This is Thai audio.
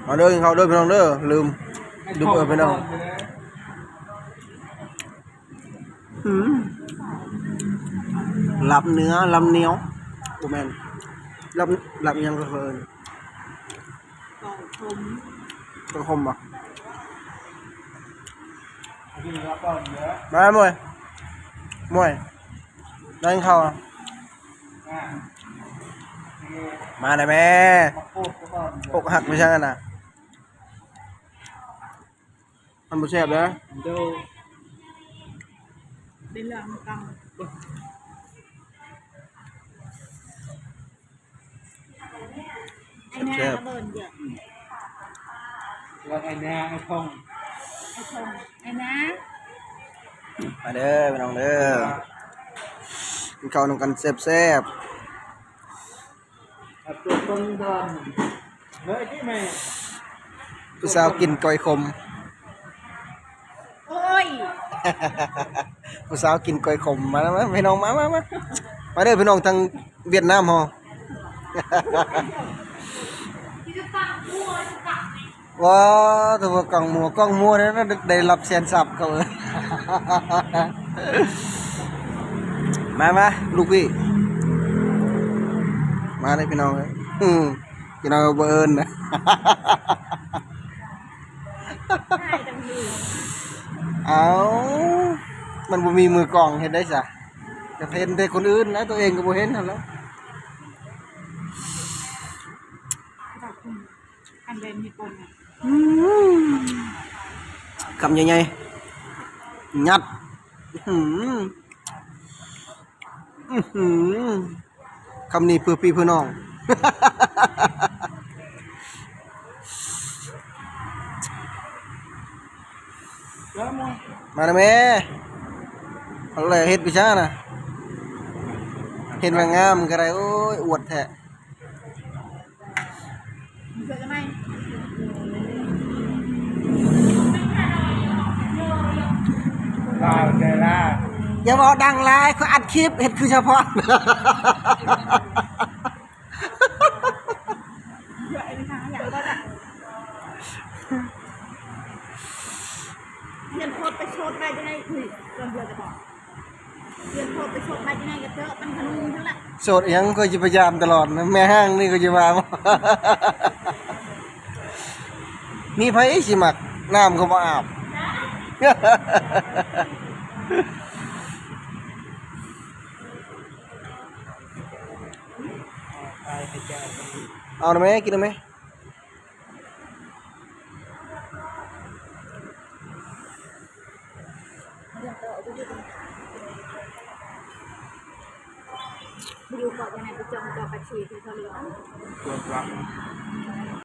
มาเด้อเขาเด้อพี่น้องเด้อลืมพี่น้องหลับเนื้อลำเหนียวกูแมนหลับยังก็เพลินต้องคมป่ะมวยได้เข้ามาได้แม่อกหักไม่ใช่กันนะมันบุเชฟเลยเป็นเรื่องกังไอ้หน้าเบิร์นเยอะแล้วไอ้หน้าไอ้ทงไอ้หน้ามาเด้อพี่น้องเด้อกินข้าวนำกันแซ่บตัวต้นเดินเฮ้ยที่ไม่ผู้สาวกินก้อยขมโอ้ยผู้สาวกินก้อยขมมาแล้วพี่น้องมาเด้อพี่น้องทางเวียดนามฮะว้าตัวกองมัวนั้นได้รับเสียนสับเขาเลยมาลูกพี่มาเลยพี่น้องเลยพี่น้องเบิร์นนะเอามันบ่มีมือกองเห็นได้จ้ะจะเห็นแต่คนอื่นแล้วตัวเองก็บ่เห็นนั่นแหละอันเดนมีคนคำใหญ่ๆงัดคำนี้เพื่อพี่เพื่อน้องมาเลยแม่เอาเลยเฮ็ดพิชานะเห็นว่างามก็ได้โอ้ยอวดแท้อย่าบอกดังไลน์เขาอัดคลิปเห็ดคือเฉพาะเรียนโคตรไปโชดไปจะได้คุยเรื่องเดียวจะบอกเรียนโคตรไปโชดไปจะได้ก็เจอมันขนมทั้งนั้นโสดยังก็จะพยายามตลอดนะแม่ห้างนี่ก็จะมามีไผสิมักน้ำเขาบ่อาบเอาหน่อยไหมกินหน่อยไหมไปดูก่อนยังไงไปจองจอประชีคือเขาเรียก